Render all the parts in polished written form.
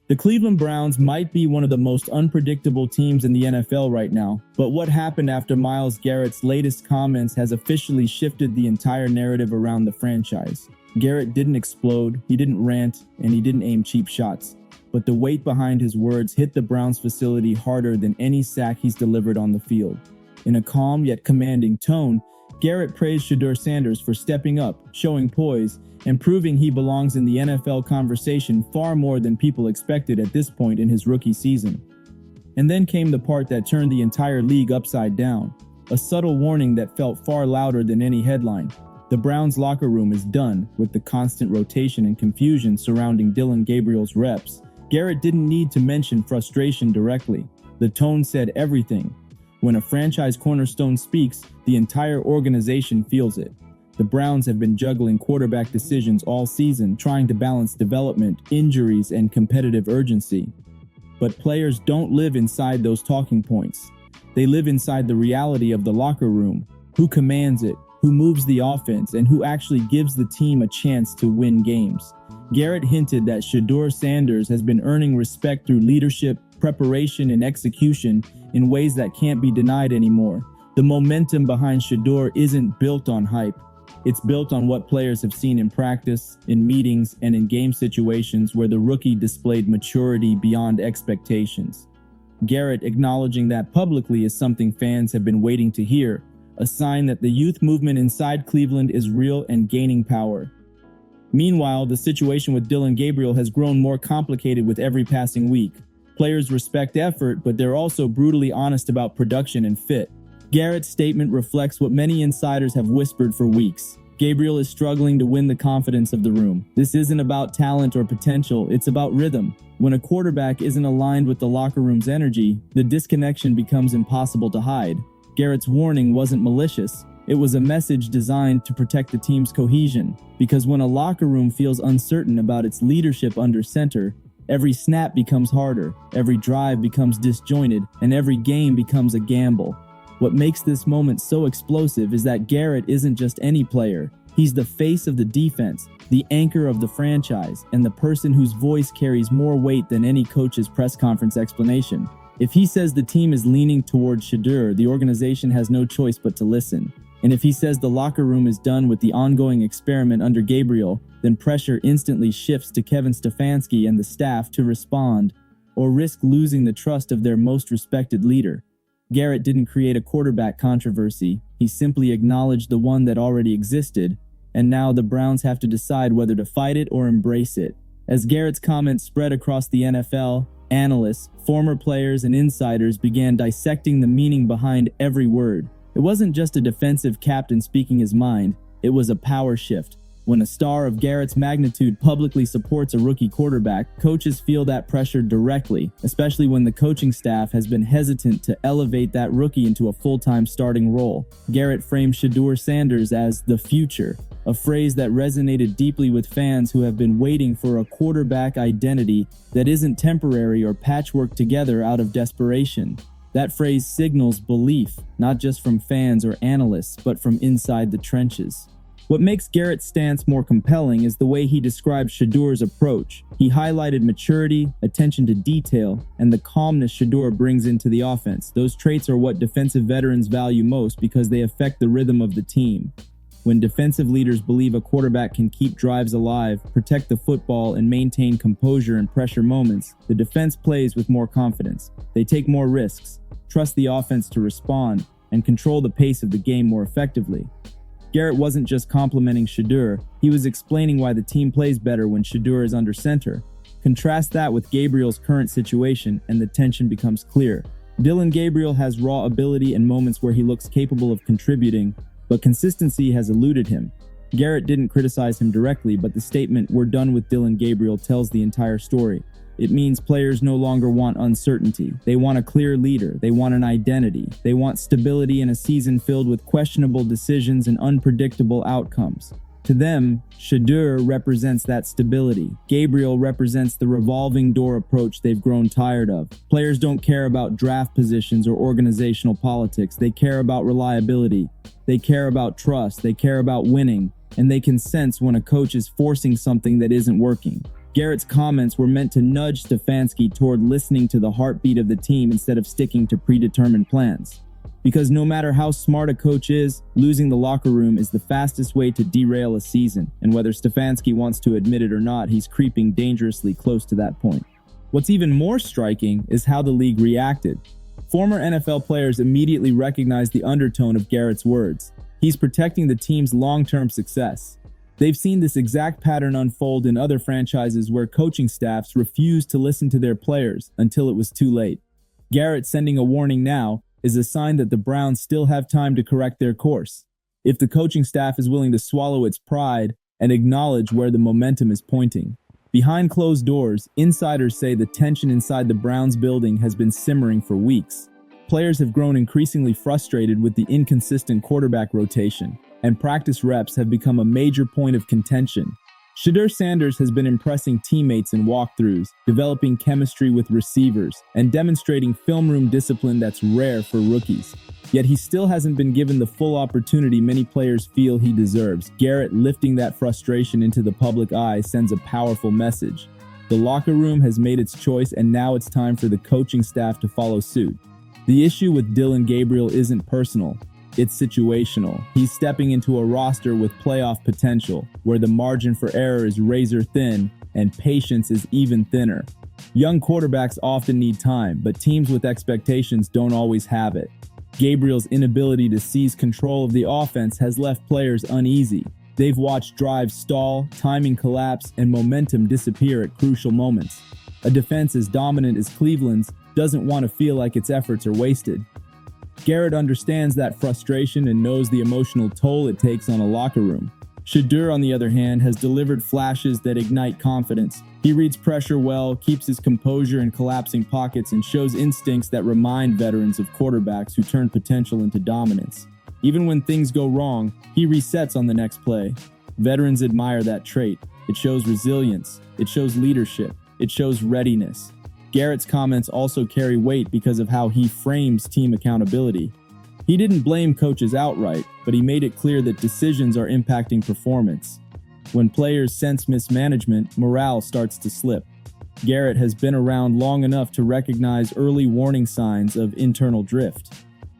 The Cleveland Browns might be one of the most unpredictable teams in the NFL right now, but what happened after Myles Garrett's latest comments has officially shifted the entire narrative around the franchise. Garrett didn't explode, he didn't rant, and he didn't aim cheap shots. But the weight behind his words hit the Browns facility harder than any sack he's delivered on the field. In a calm yet commanding tone, Garrett praised Shedeur Sanders for stepping up, showing poise, and proving he belongs in the NFL conversation far more than people expected at this point in his rookie season. And then came the part that turned the entire league upside down, a subtle warning that felt far louder than any headline. The Browns' locker room is done with the constant rotation and confusion surrounding Dillon Gabriel's reps. Garrett didn't need to mention frustration directly. The tone said everything. When a franchise cornerstone speaks, the entire organization feels it. The Browns have been juggling quarterback decisions all season, trying to balance development, injuries, and competitive urgency. But players don't live inside those talking points. They live inside the reality of the locker room. Who commands it, who moves the offense, and who actually gives the team a chance to win games. Garrett hinted that Shedeur Sanders has been earning respect through leadership, preparation, and execution in ways that can't be denied anymore. The momentum behind Shedeur isn't built on hype. It's built on what players have seen in practice, in meetings, and in game situations where the rookie displayed maturity beyond expectations. Garrett acknowledging that publicly is something fans have been waiting to hear, a sign that the youth movement inside Cleveland is real and gaining power. Meanwhile, the situation with Dillon Gabriel has grown more complicated with every passing week. Players respect effort, but they're also brutally honest about production and fit. Garrett's statement reflects what many insiders have whispered for weeks. Gabriel is struggling to win the confidence of the room. This isn't about talent or potential, it's about rhythm. When a quarterback isn't aligned with the locker room's energy, the disconnection becomes impossible to hide. Garrett's warning wasn't malicious. It was a message designed to protect the team's cohesion. Because when a locker room feels uncertain about its leadership under center, every snap becomes harder, every drive becomes disjointed, and every game becomes a gamble. What makes this moment so explosive is that Garrett isn't just any player. He's the face of the defense, the anchor of the franchise, and the person whose voice carries more weight than any coach's press conference explanation. If he says the team is leaning towards Shedeur, the organization has no choice but to listen. And if he says the locker room is done with the ongoing experiment under Gabriel, then pressure instantly shifts to Kevin Stefanski and the staff to respond, or risk losing the trust of their most respected leader. Garrett didn't create a quarterback controversy, he simply acknowledged the one that already existed, and now the Browns have to decide whether to fight it or embrace it. As Garrett's comments spread across the NFL, analysts, former players, and insiders began dissecting the meaning behind every word. It wasn't just a defensive captain speaking his mind, it was a power shift. When a star of Garrett's magnitude publicly supports a rookie quarterback, coaches feel that pressure directly, especially when the coaching staff has been hesitant to elevate that rookie into a full-time starting role. Garrett framed Shedeur Sanders as the future, a phrase that resonated deeply with fans who have been waiting for a quarterback identity that isn't temporary or patchwork together out of desperation. That phrase signals belief, not just from fans or analysts, but from inside the trenches. What makes Garrett's stance more compelling is the way he describes Shedeur's approach. He highlighted maturity, attention to detail, and the calmness Shedeur brings into the offense. Those traits are what defensive veterans value most because they affect the rhythm of the team. When defensive leaders believe a quarterback can keep drives alive, protect the football, and maintain composure in pressure moments, the defense plays with more confidence. They take more risks, trust the offense to respond, and control the pace of the game more effectively. Garrett wasn't just complimenting Shedeur, he was explaining why the team plays better when Shedeur is under center. Contrast that with Gabriel's current situation and the tension becomes clear. Dillon Gabriel has raw ability and moments where he looks capable of contributing, but consistency has eluded him. Garrett didn't criticize him directly, but the statement, "We're done with Dillon Gabriel," tells the entire story. It means players no longer want uncertainty. They want a clear leader. They want an identity. They want stability in a season filled with questionable decisions and unpredictable outcomes. To them, Shedeur represents that stability. Gabriel represents the revolving door approach they've grown tired of. Players don't care about draft positions or organizational politics. They care about reliability. They care about trust. They care about winning. And they can sense when a coach is forcing something that isn't working. Garrett's comments were meant to nudge Stefanski toward listening to the heartbeat of the team instead of sticking to predetermined plans. Because no matter how smart a coach is, losing the locker room is the fastest way to derail a season, and whether Stefanski wants to admit it or not, he's creeping dangerously close to that point. What's even more striking is how the league reacted. Former NFL players immediately recognized the undertone of Garrett's words. He's protecting the team's long-term success. They've seen this exact pattern unfold in other franchises where coaching staffs refused to listen to their players until it was too late. Garrett sending a warning now is a sign that the Browns still have time to correct their course. If the coaching staff is willing to swallow its pride and acknowledge where the momentum is pointing. Behind closed doors, insiders say the tension inside the Browns building has been simmering for weeks. Players have grown increasingly frustrated with the inconsistent quarterback rotation, and practice reps have become a major point of contention. Shedeur Sanders has been impressing teammates in walkthroughs, developing chemistry with receivers, and demonstrating film room discipline that's rare for rookies. Yet he still hasn't been given the full opportunity many players feel he deserves. Garrett lifting that frustration into the public eye sends a powerful message. The locker room has made its choice, and now it's time for the coaching staff to follow suit. The issue with Dillon Gabriel isn't personal. It's situational. He's stepping into a roster with playoff potential, where the margin for error is razor thin and patience is even thinner. Young quarterbacks often need time, but teams with expectations don't always have it. Gabriel's inability to seize control of the offense has left players uneasy. They've watched drives stall, timing collapse, and momentum disappear at crucial moments. A defense as dominant as Cleveland's doesn't want to feel like its efforts are wasted. Garrett understands that frustration and knows the emotional toll it takes on a locker room. Shedeur, on the other hand, has delivered flashes that ignite confidence. He reads pressure well, keeps his composure in collapsing pockets, and shows instincts that remind veterans of quarterbacks who turn potential into dominance. Even when things go wrong, he resets on the next play. Veterans admire that trait. It shows resilience. It shows leadership. It shows readiness. Garrett's comments also carry weight because of how he frames team accountability. He didn't blame coaches outright, but he made it clear that decisions are impacting performance. When players sense mismanagement, morale starts to slip. Garrett has been around long enough to recognize early warning signs of internal drift.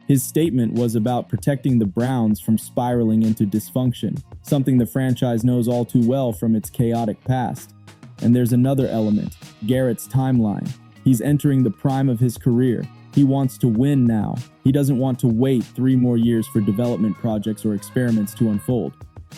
His statement was about protecting the Browns from spiraling into dysfunction, something the franchise knows all too well from its chaotic past. And there's another element, Garrett's timeline. He's entering the prime of his career. He wants to win now. He doesn't want to wait 3 more years for development projects or experiments to unfold.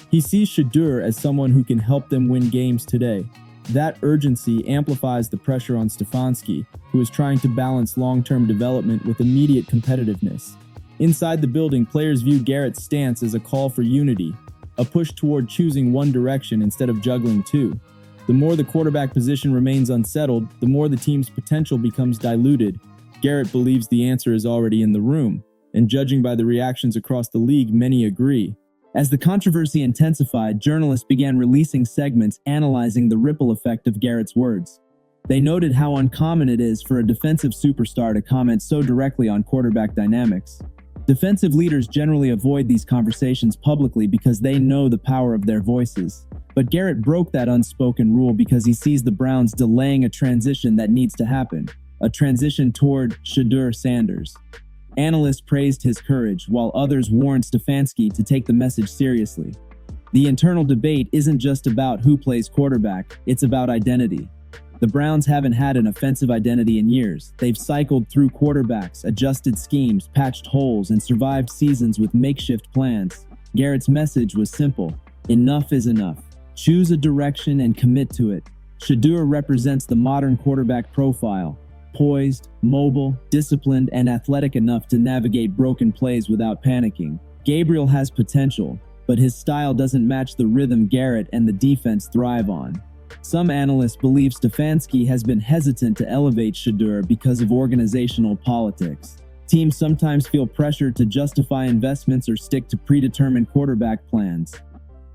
He sees Shedeur as someone who can help them win games today. That urgency amplifies the pressure on Stefanski, who is trying to balance long-term development with immediate competitiveness. Inside the building, players view Garrett's stance as a call for unity, a push toward choosing one direction instead of juggling two. The more the quarterback position remains unsettled, the more the team's potential becomes diluted. Garrett believes the answer is already in the room, and judging by the reactions across the league, many agree. As the controversy intensified, journalists began releasing segments analyzing the ripple effect of Garrett's words. They noted how uncommon it is for a defensive superstar to comment so directly on quarterback dynamics. Defensive leaders generally avoid these conversations publicly because they know the power of their voices. But Garrett broke that unspoken rule because he sees the Browns delaying a transition that needs to happen, a transition toward Shedeur Sanders. Analysts praised his courage, while others warned Stefanski to take the message seriously. The internal debate isn't just about who plays quarterback, it's about identity. The Browns haven't had an offensive identity in years. They've cycled through quarterbacks, adjusted schemes, patched holes, and survived seasons with makeshift plans. Garrett's message was simple: enough is enough. Choose a direction and commit to it. Shedeur represents the modern quarterback profile: poised, mobile, disciplined, and athletic enough to navigate broken plays without panicking. Gabriel has potential, but his style doesn't match the rhythm Garrett and the defense thrive on. Some analysts believe Stefanski has been hesitant to elevate Shedeur because of organizational politics. Teams sometimes feel pressured to justify investments or stick to predetermined quarterback plans.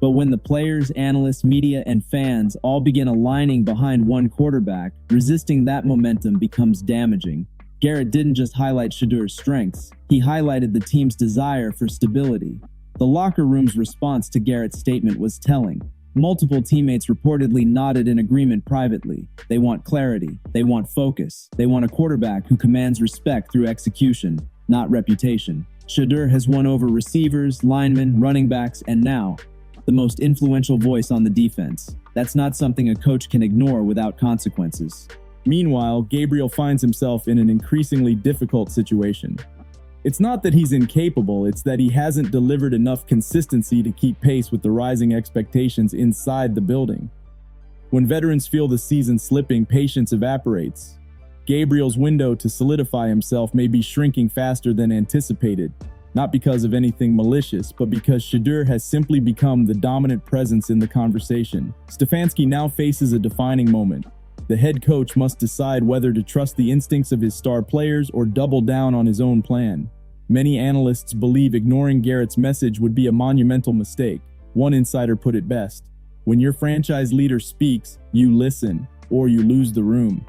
But when the players, analysts, media, and fans all begin aligning behind one quarterback, resisting that momentum becomes damaging. Garrett didn't just highlight Shedeur's strengths, he highlighted the team's desire for stability. The locker room's response to Garrett's statement was telling. Multiple teammates reportedly nodded in agreement privately. They want clarity. They want focus. They want a quarterback who commands respect through execution, not reputation. Shedeur has won over receivers, linemen, running backs, and now, the most influential voice on the defense. That's not something a coach can ignore without consequences. Meanwhile, Gabriel finds himself in an increasingly difficult situation. It's not that he's incapable, it's that he hasn't delivered enough consistency to keep pace with the rising expectations inside the building. When veterans feel the season slipping, patience evaporates. Gabriel's window to solidify himself may be shrinking faster than anticipated, not because of anything malicious, but because Shedeur has simply become the dominant presence in the conversation. Stefanski now faces a defining moment. The head coach must decide whether to trust the instincts of his star players or double down on his own plan. Many analysts believe ignoring Garrett's message would be a monumental mistake. One insider put it best: when your franchise leader speaks, you listen, or you lose the room.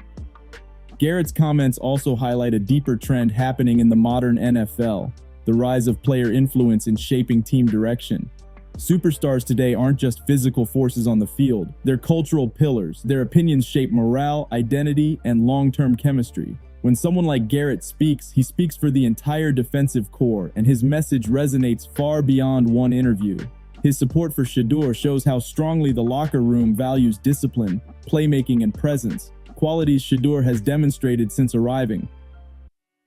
Garrett's comments also highlight a deeper trend happening in the modern NFL: the rise of player influence in shaping team direction. Superstars today aren't just physical forces on the field, they're cultural pillars. Their opinions shape morale, identity, and long-term chemistry. When someone like Garrett speaks, he speaks for the entire defensive core, and his message resonates far beyond one interview. His support for Shedeur shows how strongly the locker room values discipline, playmaking, and presence, qualities Shedeur has demonstrated since arriving.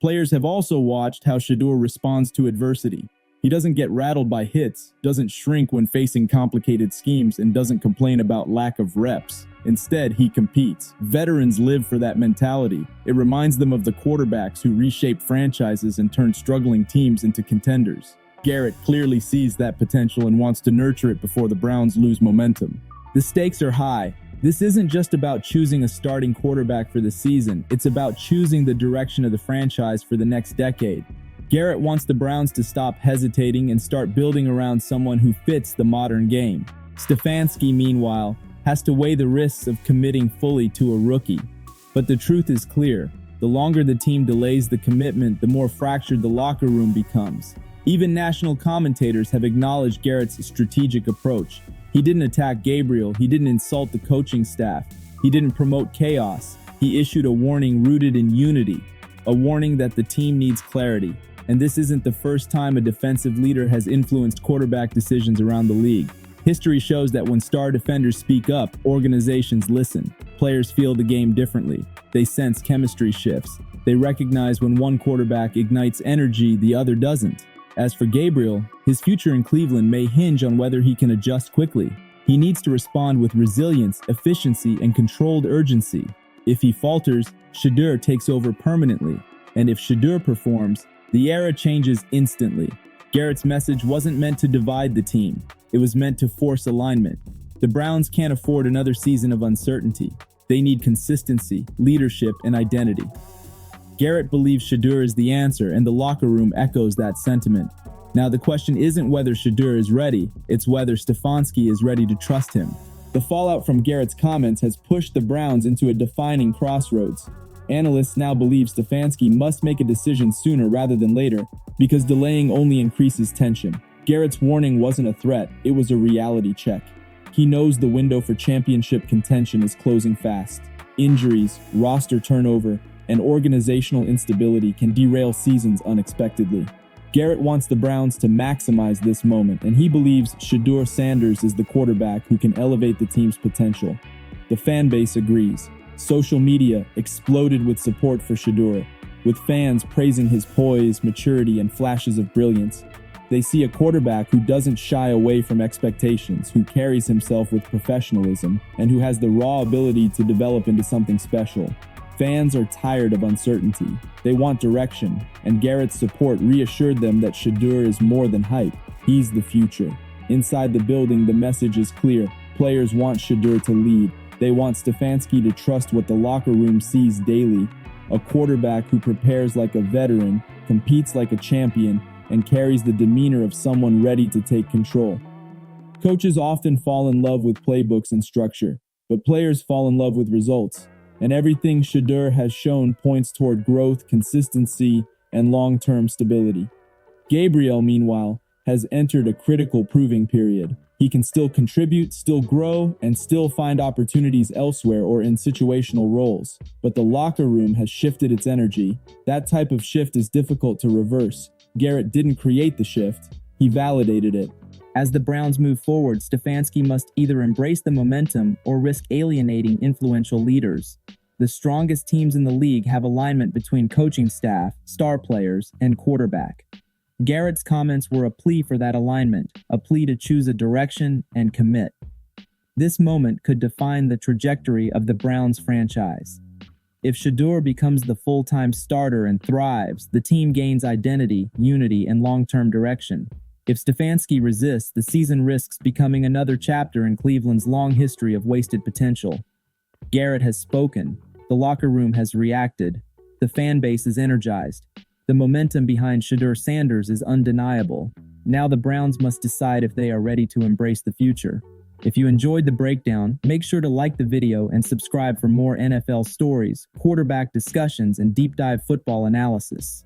Players have also watched how Shedeur responds to adversity. He doesn't get rattled by hits, doesn't shrink when facing complicated schemes, and doesn't complain about lack of reps. Instead, he competes. Veterans live for that mentality. It reminds them of the quarterbacks who reshape franchises and turn struggling teams into contenders. Garrett clearly sees that potential and wants to nurture it before the Browns lose momentum. The stakes are high. This isn't just about choosing a starting quarterback for the season, it's about choosing the direction of the franchise for the next decade. Garrett wants the Browns to stop hesitating and start building around someone who fits the modern game. Stefanski, meanwhile, has to weigh the risks of committing fully to a rookie. But the truth is clear: the longer the team delays the commitment, the more fractured the locker room becomes. Even national commentators have acknowledged Garrett's strategic approach. He didn't attack Gabriel, he didn't insult the coaching staff, he didn't promote chaos. He issued a warning rooted in unity, a warning that the team needs clarity. And this isn't the first time a defensive leader has influenced quarterback decisions around the league. History shows that when star defenders speak up, organizations listen. Players feel the game differently. They sense chemistry shifts. They recognize when one quarterback ignites energy, the other doesn't. As for Gabriel, his future in Cleveland may hinge on whether he can adjust quickly. He needs to respond with resilience, efficiency, and controlled urgency. If he falters, Shedeur takes over permanently. And if Shedeur performs, the era changes instantly. Garrett's message wasn't meant to divide the team. It was meant to force alignment. The Browns can't afford another season of uncertainty. They need consistency, leadership, and identity. Garrett believes Shedeur is the answer, and the locker room echoes that sentiment. Now, the question isn't whether Shedeur is ready, it's whether Stefanski is ready to trust him. The fallout from Garrett's comments has pushed the Browns into a defining crossroads. Analysts now believe Stefanski must make a decision sooner rather than later, because delaying only increases tension. Garrett's warning wasn't a threat, it was a reality check. He knows the window for championship contention is closing fast. Injuries, roster turnover, and organizational instability can derail seasons unexpectedly. Garrett wants the Browns to maximize this moment, and he believes Shedeur Sanders is the quarterback who can elevate the team's potential. The fan base agrees. Social media exploded with support for Shedeur, with fans praising his poise, maturity, and flashes of brilliance. They see a quarterback who doesn't shy away from expectations, who carries himself with professionalism, and who has the raw ability to develop into something special. Fans are tired of uncertainty. They want direction, and Garrett's support reassured them that Shedeur is more than hype. He's the future. Inside the building, the message is clear. Players want Shedeur to lead. They want Stefanski to trust what the locker room sees daily. A quarterback who prepares like a veteran, competes like a champion, and carries the demeanor of someone ready to take control. Coaches often fall in love with playbooks and structure, but players fall in love with results. And everything Shedeur has shown points toward growth, consistency, and long-term stability. Gabriel, meanwhile, has entered a critical proving period. He can still contribute, still grow, and still find opportunities elsewhere or in situational roles. But the locker room has shifted its energy. That type of shift is difficult to reverse. Garrett didn't create the shift, he validated it. As the Browns move forward, Stefanski must either embrace the momentum or risk alienating influential leaders. The strongest teams in the league have alignment between coaching staff, star players, and quarterback. Garrett's comments were a plea for that alignment, a plea to choose a direction and commit. This moment could define the trajectory of the Browns franchise. If Shedeur becomes the full-time starter and thrives, the team gains identity, unity, and long-term direction. If Stefanski resists, the season risks becoming another chapter in Cleveland's long history of wasted potential. Garrett has spoken. The locker room has reacted. The fan base is energized. The momentum behind Shedeur Sanders is undeniable. Now the Browns must decide if they are ready to embrace the future. If you enjoyed the breakdown, make sure to like the video and subscribe for more NFL stories, quarterback discussions, and deep dive football analysis.